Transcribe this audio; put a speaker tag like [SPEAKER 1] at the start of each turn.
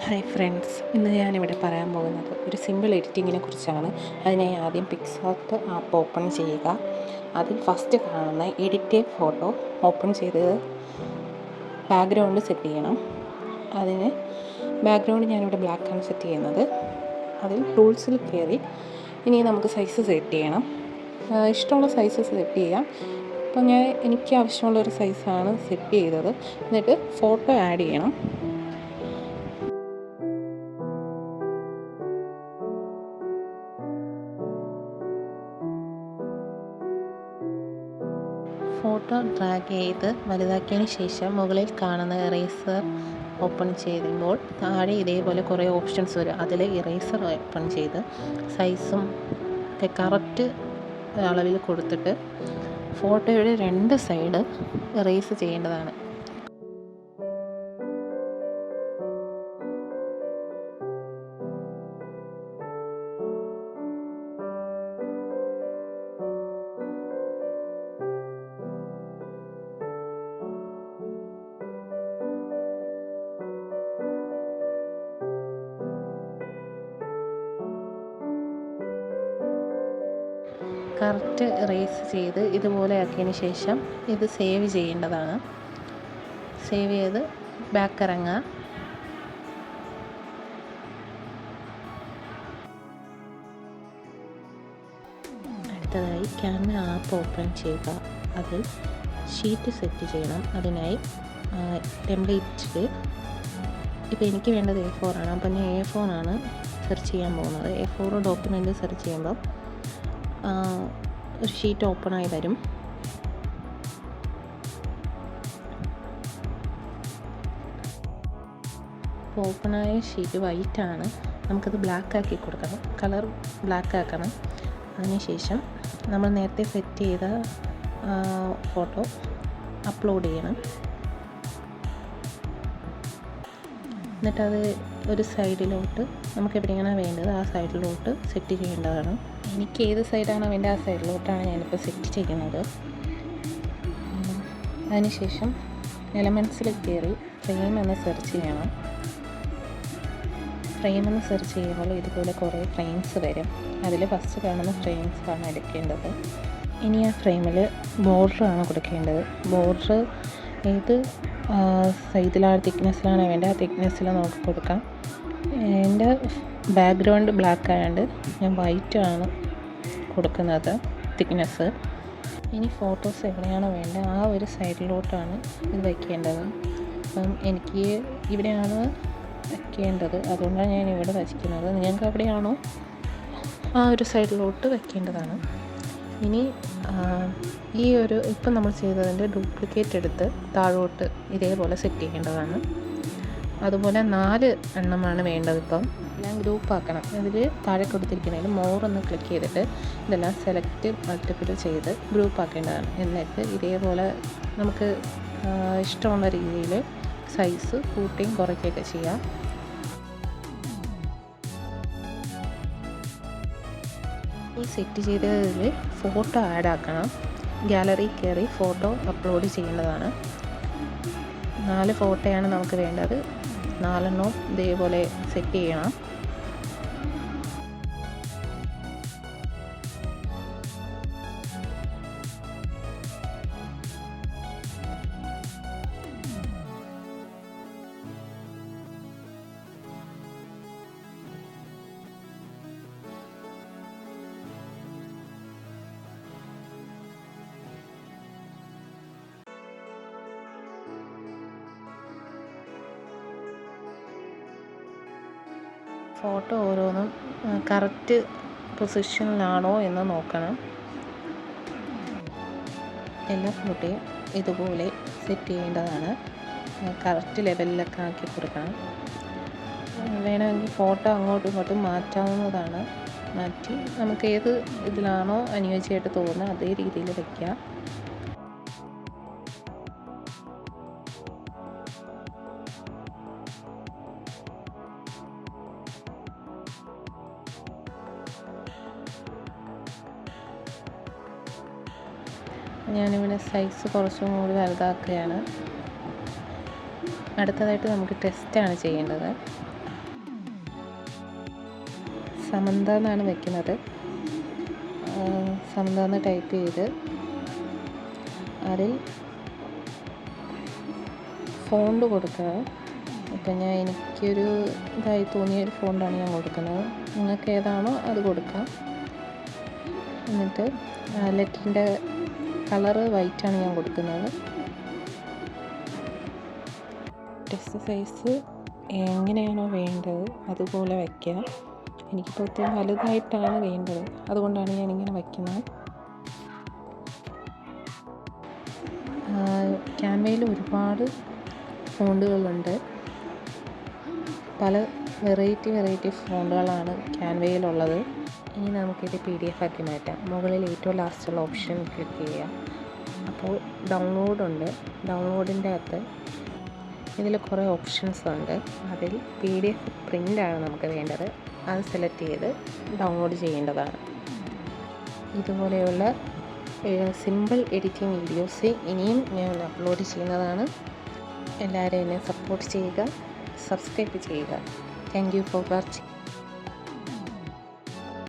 [SPEAKER 1] Hi friends, ഇന്ന് ഞാനിവിടെ പറയാൻ പോകുന്നത് ഒരു സിമ്പിൾ എഡിറ്റിങ്ങിനെ കുറിച്ചാണ്. അതിനായി ആദ്യം പിക്സാർട്ട് ആപ്പ് ഓപ്പൺ ചെയ്യുക. അതിൽ ഫസ്റ്റ് കാണുന്ന എഡിറ്റ് ഫോട്ടോ ഓപ്പൺ ചെയ്ത് ബാക്ക്ഗ്രൗണ്ട് സെറ്റ് ചെയ്യണം. അതിന് ബാക്ക്ഗ്രൗണ്ട് ഞാനിവിടെ ബ്ലാക്കാണ് സെറ്റ് ചെയ്യുന്നത്. അതിൽ ടൂൾസിൽ കയറി ഇനി നമുക്ക് സൈസ് സെറ്റ് ചെയ്യണം. ഇഷ്ടമുള്ള സൈസ് സെറ്റ് ചെയ്യാം. അപ്പോൾ എനിക്ക് ആവശ്യമുള്ളൊരു സൈസാണ് സെറ്റ് ചെയ്തത്. എന്നിട്ട് ഫോട്ടോ ആഡ് ചെയ്യണം. ഫോട്ടോ ഡ്രാഗ് ചെയ്ത് വലുതാക്കിയതിന് ശേഷം മുകളിൽ കാണുന്ന ഇറേസർ ഓപ്പൺ ചെയ്യുമ്പോൾ താഴെ ഇതേപോലെ കുറേ ഓപ്ഷൻസ് വരും. അതിൽ ഇറേസർ ഓപ്പൺ ചെയ്ത് സൈസും ഒക്കെ കറക്റ്റ് അളവിൽ കൊടുത്തിട്ട് ഫോട്ടോയുടെ 2 സൈഡ് ഇറേസ് ചെയ്യേണ്ടതാണ്. കറക്റ്റ് ഇറേസ് ചെയ്ത് ഇതുപോലെ ആക്കിയതിന് ശേഷം ഇത് സേവ് ചെയ്യേണ്ടതാണ്. സേവ് ചെയ്ത് ബാക്ക് ഇറങ്ങുക. അടുത്തതായി ക്യാമറ ആപ്പ് ഓപ്പൺ ചെയ്യുക. അതിൽ ഷീറ്റ് സെറ്റ് ചെയ്യണം. അതിനായി ടെംപ്ലേറ്റിൽ ഇപ്പോൾ എനിക്ക് വേണ്ടത് A4 ആണ്. അപ്പോൾ ഞാൻ A4 ആണ് സെർച്ച് ചെയ്യാൻ പോകുന്നത്. A4 ഡോക്യുമെൻ്റ് സെർച്ച് ചെയ്യുമ്പോൾ ഒരു ഷീറ്റ് ഓപ്പണായി വരും. ഓപ്പണായ ഷീറ്റ് വൈറ്റാണ്. നമുക്കത് ബ്ലാക്ക് ആക്കി കൊടുക്കണം. കളർ ബ്ലാക്ക് ആക്കണം. അതിനുശേഷം നമ്മൾ നേരത്തെ സെറ്റ് ചെയ്ത ഫോട്ടോ അപ്ലോഡ് ചെയ്യണം. എന്നിട്ടത് ഒരു സൈഡിലോട്ട് നമുക്ക് എവിടെയാണോ വേണ്ടത് ആ സൈഡിലോട്ട് സെറ്റ് ചെയ്യേണ്ടതാണ്. എനിക്ക് ഏത് സൈഡാണോ വേണ്ടത് ആ സൈഡിലോട്ടാണ് ഞാനിപ്പോൾ സെറ്റ് ചെയ്യുന്നത്. അതിനുശേഷം എലമെൻറ്റ്സിൽ കയറി ഫ്രെയിം എന്ന് സെർച്ച് ചെയ്യണം. ഫ്രെയിം എന്ന് സെർച്ച് ചെയ്യുമ്പോൾ ഇതുപോലെ കുറേ ഫ്രെയിംസ് വരും. അതിൽ ഫസ്റ്റ് കാണുന്ന ഫ്രെയിംസാണ് എടുക്കേണ്ടത്. ഇനി ആ ഫ്രെയിമിൽ ബോർഡറാണ് കൊടുക്കേണ്ടത്. ബോർഡർ ഏത് സൈസിലാണ് തിക്നെസ്സിലാണ് വേണ്ടത് ആ തിക്നെസ്സിൽ നമുക്ക് കൊടുക്കാം. എൻ്റെ ബാക്ക്ഗ്രൗണ്ട് ബ്ലാക്ക് ആയതുകൊണ്ട് ഞാൻ വൈറ്റാണ് കൊടുക്കുന്നത് തിക്നെസ്. ഇനി ഫോട്ടോസ് എവിടെയാണോ വേണ്ടത് ആ ഒരു സൈഡിലോട്ടാണ് ഇത് വയ്ക്കേണ്ടത്. അപ്പം എനിക്ക് ഇവിടെയാണ് വയ്ക്കേണ്ടത്, അതുകൊണ്ടാണ് ഞാൻ ഇവിടെ വയ്ക്കുന്നത്. നിങ്ങൾക്ക് എവിടെയാണോ ആ ഒരു സൈഡിലോട്ട് വയ്ക്കേണ്ടതാണ്. ഇനി ഇപ്പം നമ്മൾ ചെയ്തതിൻ്റെ ഡ്യൂപ്ലിക്കേറ്റ് എടുത്ത് താഴോട്ട് ഇതേപോലെ സെറ്റ് ചെയ്യേണ്ടതാണ്. അതുപോലെ 4 എണ്ണമാണ് വേണ്ടത്. ഇപ്പം എല്ലാം ഗ്രൂപ്പാക്കണം. ഇതിൽ താഴെ കൊടുത്തിരിക്കുന്നതിൽ മോറൊന്ന് ക്ലിക്ക് ചെയ്തിട്ട് ഇതെല്ലാം സെലക്ട് മൾട്ടിപ്പിൾ ചെയ്ത് ഗ്രൂപ്പാക്കേണ്ടതാണ്. എന്നിട്ട് ഇതേപോലെ നമുക്ക് ഇഷ്ടമുള്ള രീതിയിൽ സൈസ് കൂട്ടിയും കുറയ്ക്കുകയൊക്കെ ചെയ്യാം. ഈ സെറ്റ് ചെയ്തതിൽ ഫോട്ടോ ആഡ് ആക്കണം. ഗാലറി കയറി ഫോട്ടോ അപ്ലോഡ് ചെയ്യേണ്ടതാണ്. 4 ഫോട്ടോയാണ് നമുക്ക് വേണ്ടത്. 4 എണ്ണവും ഇതേപോലെ സെറ്റ് ചെയ്യണം. ഫോട്ടോ ഓരോന്നും കറക്റ്റ് പൊസിഷനിലാണോ എന്ന് നോക്കണം. എല്ലാ ഫോട്ടോയും ഇതുപോലെ സെറ്റ് ചെയ്യേണ്ടതാണ്. കറക്റ്റ് ലെവലിലൊക്കെ ആക്കി കൊടുക്കണം. വേണമെങ്കിൽ ഫോട്ടോ അങ്ങോട്ടും ഇങ്ങോട്ടും മാറ്റാവുന്നതാണ്. മാറ്റി നമുക്ക് ഏത് ഇതിലാണോ അനുയോജ്യമായിട്ട് തോന്നുന്നത് അതേ രീതിയിൽ വയ്ക്കാം. ഞാനിവിടെ സൈസ് കുറച്ചും കൂടി വലുതാക്കുകയാണ്. അടുത്തതായിട്ട് നമുക്ക് ടെസ്റ്റാണ് ചെയ്യേണ്ടത്. സമന്ത എന്നാണ് വെക്കുന്നത്. സമന്ത എന്ന് ടൈപ്പ് ചെയ്ത് അതിൽ ഫോണ്ട് കൊടുക്കുക. ഇപ്പം എനിക്കൊരു ഇതായി തോന്നിയൊരു ഫോണ്ടാണ് ഞാൻ കൊടുക്കുന്നത്. നിങ്ങൾക്ക് ഏതാണോ അത് കൊടുക്കാം. എന്നിട്ട് ലെറ്ററിൻ്റെ കളറ് വൈറ്റാണ് ഞാൻ കൊടുക്കുന്നത്. ടെക്സ്റ്റ് സൈസ് എങ്ങനെയാണോ വേണ്ടത് അതുപോലെ വയ്ക്കുക. എനിക്കിപ്പോൾ ഒത്തിരി വലുതായിട്ടാണ് വേണ്ടത്, അതുകൊണ്ടാണ് ഞാനിങ്ങനെ വയ്ക്കുന്നത്. ക്യാൻവയിൽ ഒരുപാട് ഫോണ്ടുകളുണ്ട്. പല വെറൈറ്റി ഫോണ്ടുകളാണ് ക്യാൻവയിലുള്ളത്. ഇനി നമുക്കിത് PDF ആക്കി മാറ്റാം. മുകളിൽ ഏറ്റവും ലാസ്റ്റുള്ള ഓപ്ഷൻ ക്ലിക്ക് ചെയ്യുക. അപ്പോൾ ഡൗൺലോഡുണ്ട്. ഡൗൺലോഡിൻ്റെ അകത്ത് ഇതിൽ കുറേ ഓപ്ഷൻസ് ഉണ്ട്. അതിൽ PDF പ്രിൻ്റാണ് നമുക്ക് വേണ്ടത്. അത് സെലക്ട് ചെയ്ത് ഡൗൺലോഡ് ചെയ്യേണ്ടതാണ്. ഇതുപോലെയുള്ള സിമ്പിൾ എഡിറ്റിംഗ് വീഡിയോസ് ഇനിയും ഞാൻ അപ്ലോഡ് ചെയ്യുന്നതാണ്. എല്ലാവരും എന്നെ സപ്പോർട്ട് ചെയ്യുക, സബ്സ്ക്രൈബ് ചെയ്യുക. Thank you for watching.